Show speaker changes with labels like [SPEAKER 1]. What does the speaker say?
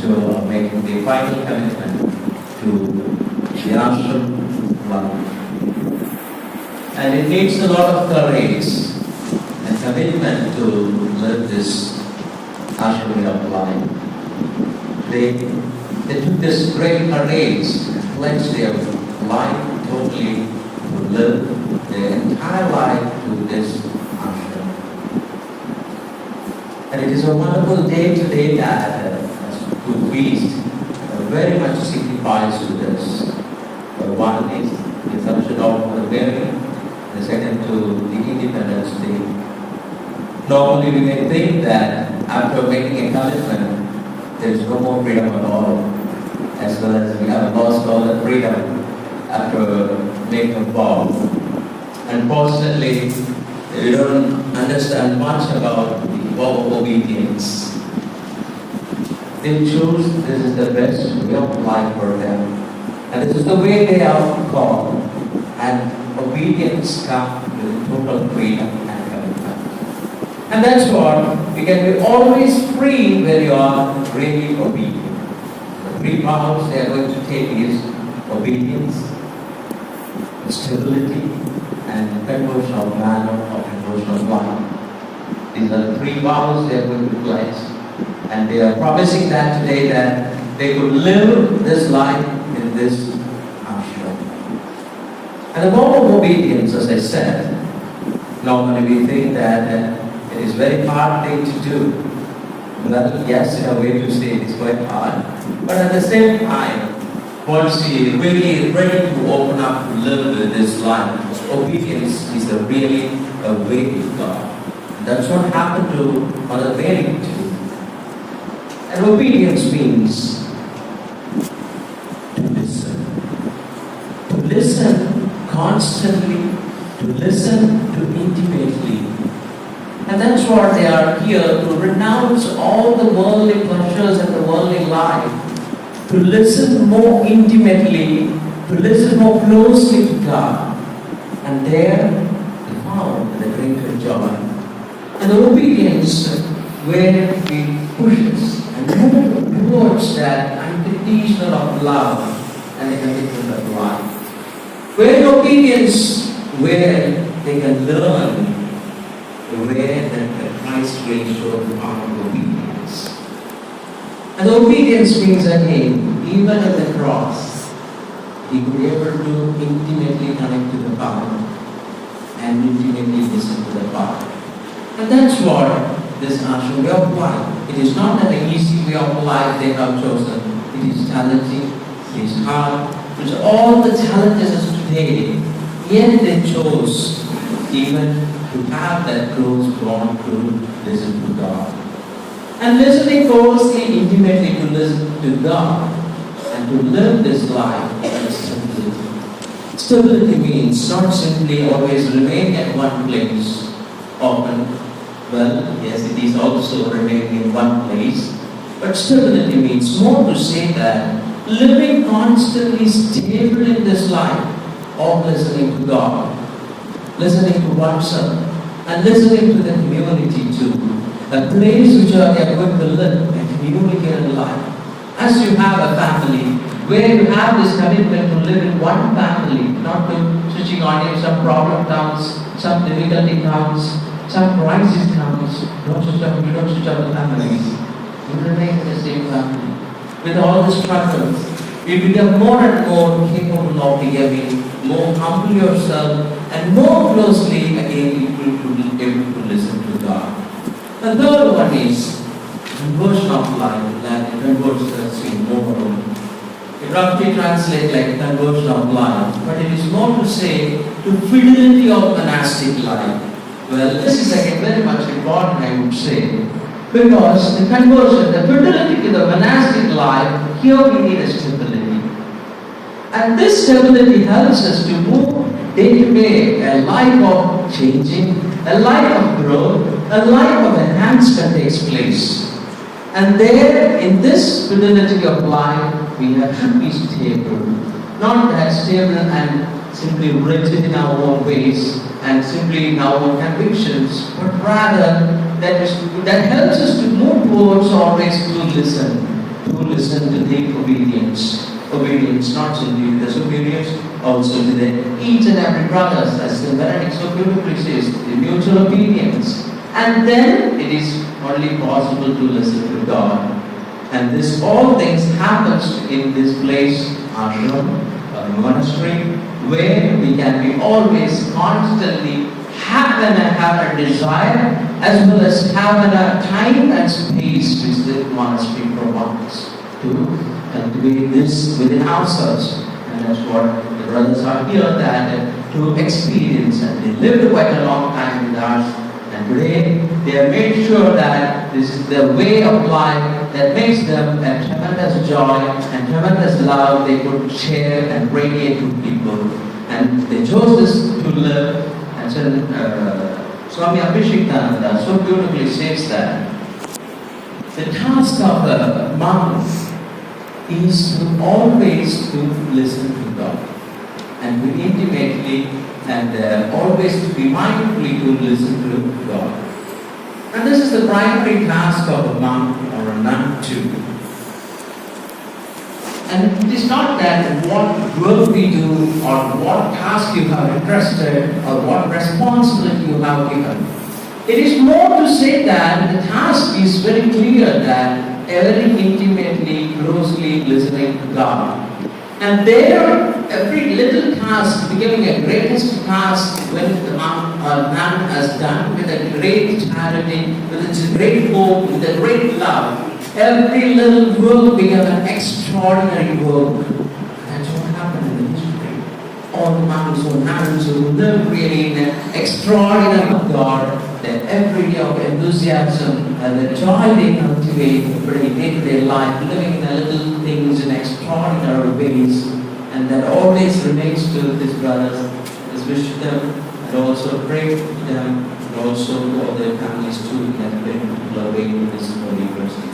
[SPEAKER 1] to make the final commitment to the ashram life. And it needs a lot of courage and commitment to live this ashram way of life. They took this great courage and pledged their life totally to live their entire life to this ashram. And it is a wonderful day today that to feast very much signifies to this. One is the reception of the baby, the second to the Independence Day. Normally we may think that after making a commitment, there is no more freedom at all, as well as we have lost all the freedom after making a vow. Unfortunately, we don't understand much about the vow of obedience. They choose this is the best way of life for them. And this is the way they are called. And obedience comes with total freedom and commitment. And that's what we can be always free when you are really obedient. The three vows they are going to take is obedience, stability, and conversion of manner or conversion of life. These are the three vows they are going to pledge. And they are promising that today that they could live this life in this ashram. And the vow of obedience, as I said, normally we think that it is very hard thing to do. Well, yes, in a way to say it is quite hard. But at the same time, once we really ready to open up to live with this life, obedience is really a way to God. That's what happened to Mother Mary too. And obedience means to listen. To listen constantly, to listen to intimately. And that's what they are here, to renounce all the worldly pleasures and the worldly life. To listen more intimately, to listen more closely to God. And there they found the greater joy. And the obedience where it pushes and move towards that unconditional of love and the commitment of life. Where in obedience, where they can learn where that Christ will show the power of obedience. And obedience means again, even at the cross, he could be able to intimately connect to the Father and intimately listen to the Father. And that's what this ashram way of life. It is not an easy way of life they have chosen. It is challenging, it is hard. With all the challenges of today, yet they chose even to have that close bond to listen to God. And listening closely, intimately to listen to God and to live this life in stability. Stability means not simply always remain at one place, often. Well, yes, it is also remaining in one place. But stability means more to say that living constantly stable in this life of listening to God, listening to oneself, and listening to the community too. A place which they are going to live and communicate in life. As you have a family, where you have this commitment to live in one family, not to switching on if some problem comes, some difficulty comes, some crisis comes, you don't switch up the families. You remain in the same family. With all the struggles, you become more and more capable of behaving, more humble yourself, and more closely again able to listen to God. The third one is conversion of life, that converts us in more. It roughly translates like conversion of life, but it is more to say to fidelity of monastic life. Well, this is again very much important, I would say, because the conversion, the fidelity to the monastic life, here we need a stability. And this stability helps us to move day to day, a life of changing, a life of growth, a life of enhancement takes place. And there, in this fidelity of life, we have to be stable. Not that stable and simply rigid in our own ways and simply in our own convictions, but rather that helps us to move towards always to listen, to who listen to the obedience. Obedience, not simply disobedience, also to the each and every brothers, as the Mariyan so beautifully says, the mutual obedience. And then it is only possible to listen to God. And this all things happens in this place, ashram, or monastery, where we can be always constantly have a desire, as well as have a time and space which the monastery provides to cultivate this within ourselves. And that's what the brothers are here that to experience, and they lived quite a long time with us. And today they have made sure that this is the way of life that makes them a tremendous joy and tremendous love they could share and radiate to people. And they chose this to live. And so Swami Abhishektananda so beautifully says that the task of a monk is to always to listen to God and to intimately and always to be mindfully to listen to God. And this is the primary task of a monk or a nun too. And it is not that what work we do or what task you have entrusted or what responsibility you have given. It is more to say that the task is very clear that very intimately, closely listening to God. And there, every little task becoming a greatest task when the monk or nun has done with a great charity, with a great hope, with a great love. Every little work became an extraordinary work. That's what happened in the history. All the monks or nuns who lived really in an extraordinary of God, that every day of enthusiasm and the joy they cultivate in day-to-day life, living in the little things in extraordinary ways, and that always remains to these brothers, is wish them and also pray for them, and also for their families too, in a very particular way in this holy person.